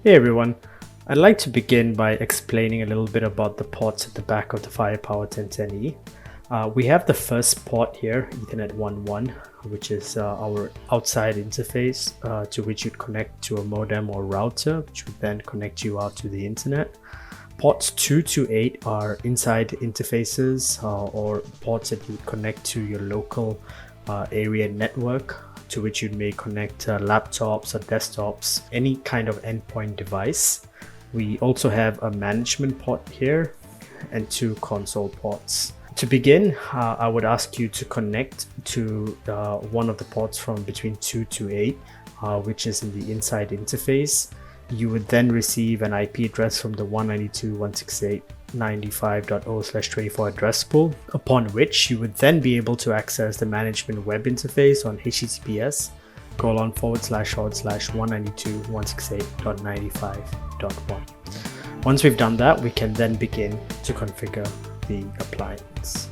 Hey everyone, I'd like to begin by explaining a little bit about the ports at the back of the Firepower 1010E. We have the first port here, Ethernet 1.1, which is our outside interface to which you'd connect to a modem or router, which would then connect you out to the internet. Ports 2 to 8 are inside interfaces or ports that you would connect to your local area network, to which you may connect laptops or desktops, any kind of endpoint device. We also have a management port here and 2 console ports. To begin, I would ask you to connect to one of the ports from between 2 to 8, which is in the inside interface. You would then receive an IP address from the 192.168.95.0/24 address pool, upon which you would then be able to access the management web interface on https://192.168.95.1. Once we've done that, we can then begin to configure the appliance.